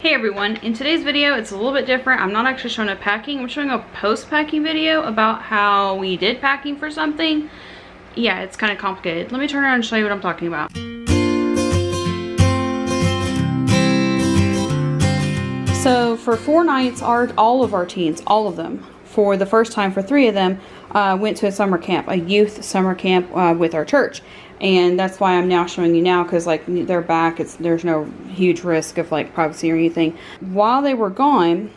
Hey everyone, in today's video it's a little bit different. I'm not actually showing a packing, I'm showing a post-packing video about how we did packing for something. Yeah, it's kind of complicated. Let me turn around and show you what I'm talking about. So for 4 nights, all of our teens, all of them, for the first time for 3 of them, went to a summer camp, a youth summer camp with our church. And that's why I'm now showing you now, because like they're back, there's no huge risk of like privacy or anything. While they were gone,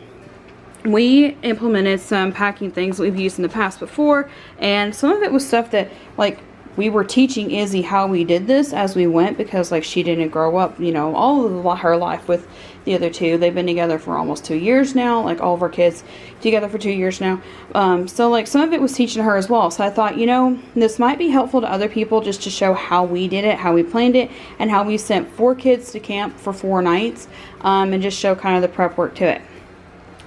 we implemented some packing things that we've used in the past before, and some of it was stuff that like we were teaching Izzy how we did this as we went, because like she didn't grow up, you know, all of her life with the other two. They've been together for almost 2 years now, like all of our kids together for 2 years now. So like some of it was teaching her as well. So I thought, you know, this might be helpful to other people just to show how we did it, how we planned it, and how we sent 4 kids to camp for 4 nights, and just show kind of the prep work to it.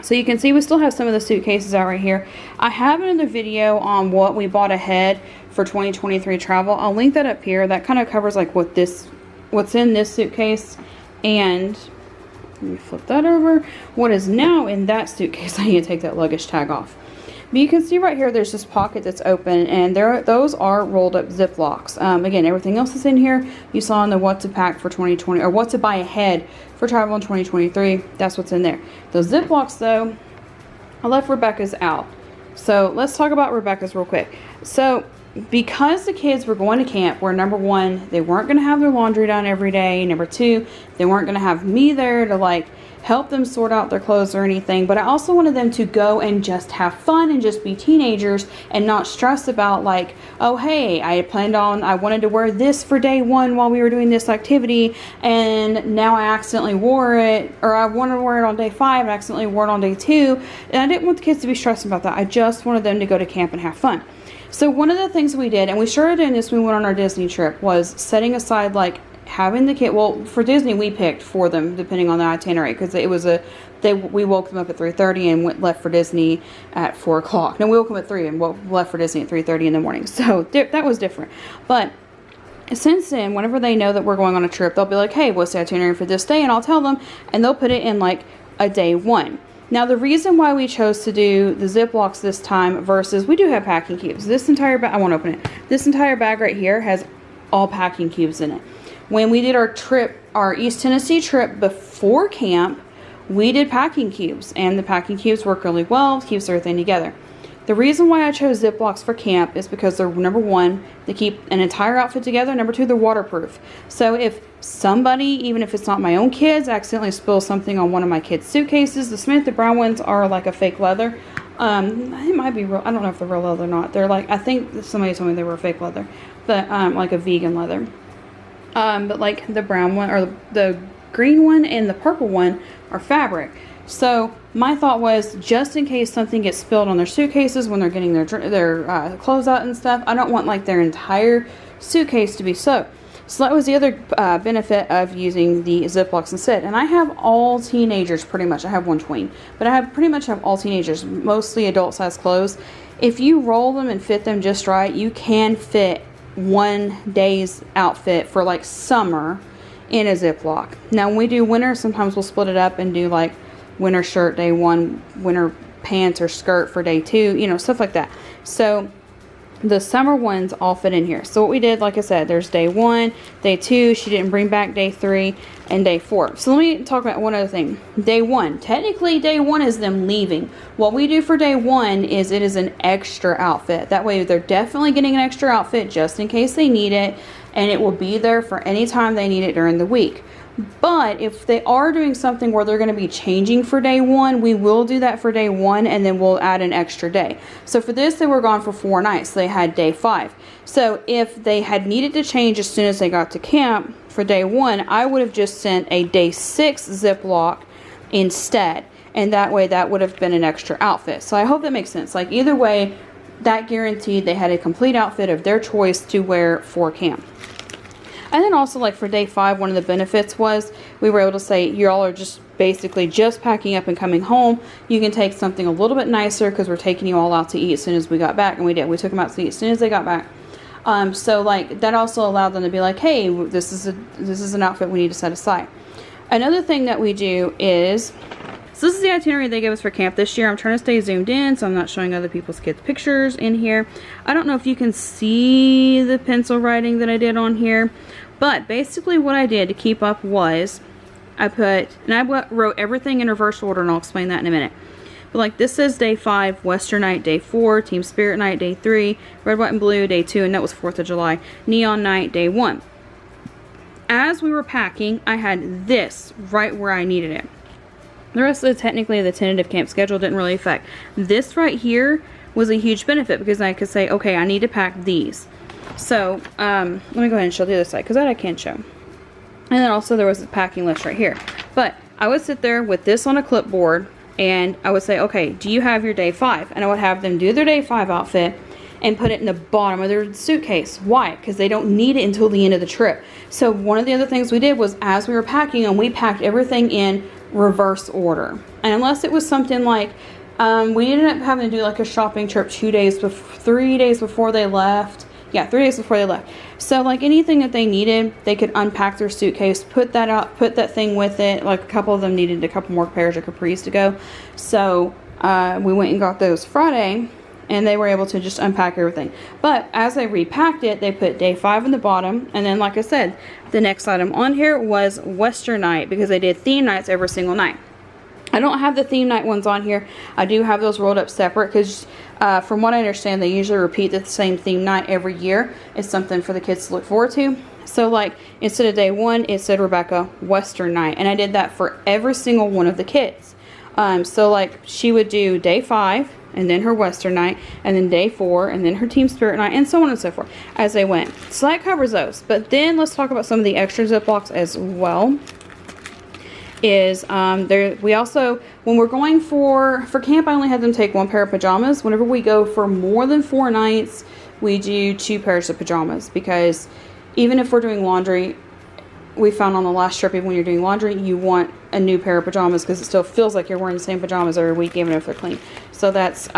So you can see we still have some of the suitcases out right here. I have another video on what we bought ahead for 2023 travel. I'll link that up here. That kind of covers like what's in this suitcase, and let me flip that over. What is now in that suitcase? I need to take that luggage tag off. But you can see right here there's this pocket that's open, and those are rolled up Ziplocs. Again, everything else is in here. You saw in the what to pack for 2020, or what to buy ahead for travel in 2023. That's what's in there. Those Ziplocs though, I left Rebecca's out. So let's talk about Rebecca's real quick. So because the kids were going to camp, where number 1, they weren't going to have their laundry done every day. Number 2, they weren't going to have me there to like help them sort out their clothes or anything. But I also wanted them to go and just have fun and just be teenagers and not stress about like, oh hey, I wanted to wear this for day 1 while we were doing this activity, and now I accidentally wore it, or I wanted to wear it on day 5 and I accidentally wore it on day 2. And I didn't want the kids to be stressing about that. I just wanted them to go to camp and have fun. So one of the things we did, and we started doing this when we went on our Disney trip, was setting aside like having the kid. Well, for Disney we picked for them depending on the itinerary, because it was we woke them up at 3:30 and left for Disney at 4 o'clock. No, we woke them at 3 and left for Disney at 3:30 in the morning. So that was different. But since then, whenever they know that we're going on a trip, they'll be like, hey, what's the itinerary for this day? And I'll tell them, and they'll put it in like a day 1. Now, the reason why we chose to do the Ziplocs this time versus, we do have packing cubes. This entire bag, I won't open it. This entire bag right here has all packing cubes in it. When we did our trip, our East Tennessee trip before camp, we did packing cubes, and the packing cubes work really well, keeps everything together. The reason why I chose Ziplocs for camp is because they're, number 1, they keep an entire outfit together. Number 2, they're waterproof. So if somebody, even if it's not my own kids, accidentally spills something on one of my kids' suitcases, the brown ones are like a fake leather. It might be real. I don't know if they're real leather or not. They're like, I think somebody told me they were fake leather, but like a vegan leather. But like the brown one, or the green one and the purple one are fabric. So my thought was, just in case something gets spilled on their suitcases when they're getting their clothes out and stuff, I don't want like their entire suitcase to be soaked. So that was the other benefit of using the Ziplocs instead. And I have all teenagers pretty much. I have one tween, but I pretty much have all teenagers, mostly adult size clothes. If you roll them and fit them just right, you can fit 1 day's outfit for like summer in a Ziploc. Now when we do winter, sometimes we'll split it up and do like winter shirt day 1, winter pants or skirt for day 2, you know, stuff like that. So the summer ones all fit in here. So what we did, like I said, there's day 1, day 2, she didn't bring back day 3, and day 4. So let me talk about one other thing. Day 1, technically day 1 is them leaving. What we do for day 1 is it is an extra outfit. That way they're definitely getting an extra outfit just in case they need it, and it will be there for any time they need it during the week. But if they are doing something where they're going to be changing for day 1, we will do that for day 1, and then we'll add an extra day. So for this, they were gone for 4 nights. So they had day 5. So if they had needed to change as soon as they got to camp for day 1, I would have just sent a day 6 Ziploc instead. And that way, that would have been an extra outfit. So I hope that makes sense. Like either way, that guaranteed they had a complete outfit of their choice to wear for camp. And then also, like for day 5, one of the benefits was we were able to say, y'all are just basically just packing up and coming home. You can take something a little bit nicer because we're taking you all out to eat as soon as we got back. And we did. We took them out to eat as soon as they got back. So like that also allowed them to be like, hey, this is an outfit we need to set aside. Another thing that we do is, so this is the itinerary they gave us for camp this year. I'm trying to stay zoomed in, so I'm not showing other people's kids' pictures in here. I don't know if you can see the pencil writing that I did on here, but basically what I did to keep up was I wrote everything in reverse order, and I'll explain that in a minute. But like this says day 5, Western night, day 4, Team Spirit night, day 3, Red, White, and Blue, day 2, and that was 4th of July, Neon night, day 1. As we were packing, I had this right where I needed it. The rest of technically the tentative camp schedule didn't really affect. This right here was a huge benefit because I could say, okay, I need to pack these. So, let me go ahead and show the other side because that I can show. And then also there was a packing list right here. But I would sit there with this on a clipboard and I would say, okay, do you have your day 5? And I would have them do their day 5 outfit and put it in the bottom of their suitcase. Why? Because they don't need it until the end of the trip. So one of the other things we did was as we were packing them, we packed everything in reverse order. And unless it was something like, we ended up having to do like a shopping trip 3 days before they left. Yeah, 3 days before they left. So like anything that they needed, they could unpack their suitcase, put that out, put that thing with it. Like a couple of them needed a couple more pairs of capris to go. So we went and got those Friday, and they were able to just unpack everything. But as they repacked it, they put day 5 in the bottom. And then like I said, the next item on here was Western night because they did theme nights every single night. I don't have the theme night ones on here. I do have those rolled up separate because from what I understand, they usually repeat the same theme night every year. It's something for the kids to look forward to. So like instead of day 1, it said Rebecca Western night. And I did that for every single one of the kids. So like she would do day 5 and then her Western night and then day 4 and then her Team Spirit night and so on and so forth as they went. So that covers those. But then let's talk about some of the extra Ziplocs as well. We also, when we're going for camp, I only had them take 1 pair of pajamas. Whenever we go for more than 4 nights, we do 2 pairs of pajamas because even if we're doing laundry, we found on the last trip, even when you're doing laundry, you want a new pair of pajamas because it still feels like you're wearing the same pajamas every week, even if they're clean. So that's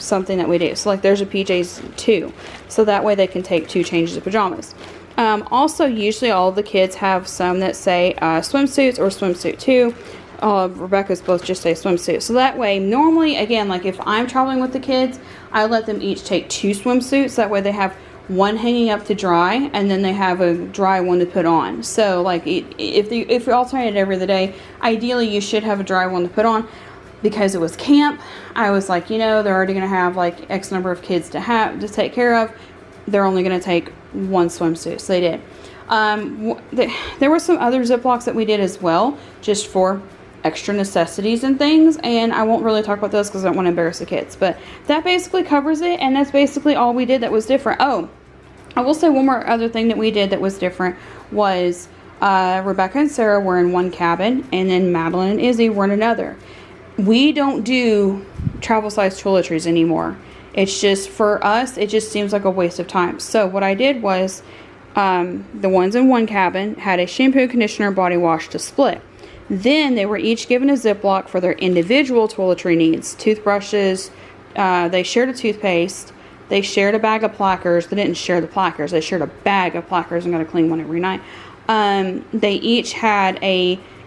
something that we do. So like there's a PJs too. So that way they can take 2 changes of pajamas. Also, usually all of the kids have some that say swimsuits or swimsuit too. Rebecca's both just say swimsuit. So that way, normally, again, like if I'm traveling with the kids, I let them each take 2 swimsuits. That way they have one hanging up to dry, and then they have a dry one to put on. So like if you alternate every other day, ideally you should have a dry one to put on. Because it was camp, I was like, they're already going to have like X number of kids to take care of. They're only going to take 1 swimsuit. So they did. There were some other Ziplocs that we did as well, just for extra necessities and things, and I won't really talk about those because I don't want to embarrass the kids, but that basically covers it, and that's basically all we did that was different. Oh, I will say one more other thing that we did that was different was Rebecca and Sarah were in one cabin, and then Madeline and Izzy were in another. We don't do travel size toiletries anymore. It's just, for us, it just seems like a waste of time. So what I did was the ones in one cabin had a shampoo, conditioner, body wash to split. Then they were each given a Ziploc for their individual toiletry needs. Toothbrushes, they shared a toothpaste, they shared a bag of plackers. They didn't share the plackers, they shared a bag of plackers and got to clean one every night. They each had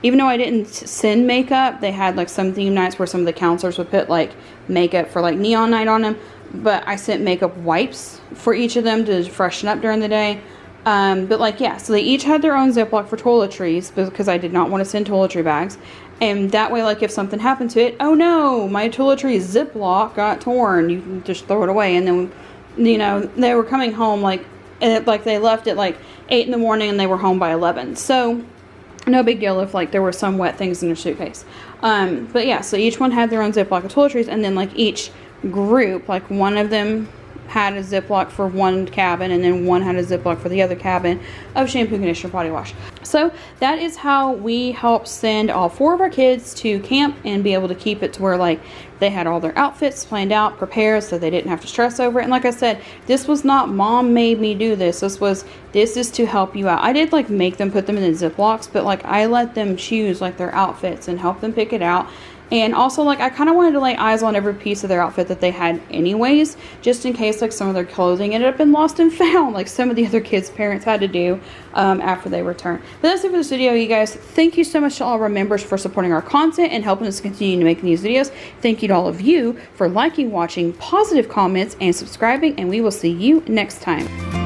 even though I didn't send makeup, they had like some theme nights where some of the counselors would put like makeup for like neon night on them. But I sent makeup wipes for each of them to freshen up during the day. But like, yeah, so they each had their own Ziploc for toiletries because I did not want to send toiletry bags. And that way, like if something happened to it, oh no, my toiletry Ziploc got torn. You can just throw it away. And then, they were coming home like they left at like 8 in the morning and they were home by 11. So no big deal if like there were some wet things in their suitcase. But yeah, so each one had their own Ziploc of toiletries, and then like each group, like one of them had a Ziploc for one cabin, and then one had a Ziploc for the other cabin of shampoo, conditioner, body wash. So that is how we help send all 4 of our kids to camp and be able to keep it to where like they had all their outfits planned out, prepared, so they didn't have to stress over it. And like I said, this was not mom made me do this. This is to help you out. I did like make them put them in the Ziplocs, but like I let them choose like their outfits and help them pick it out. And also, like, I kind of wanted to lay eyes on every piece of their outfit that they had anyways, just in case, like, some of their clothing ended up being lost and found, like some of the other kids' parents had to do after they returned. But that's it for this video, you guys. Thank you so much to all of our members for supporting our content and helping us continue to make these videos. Thank you to all of you for liking, watching, positive comments, and subscribing, and we will see you next time.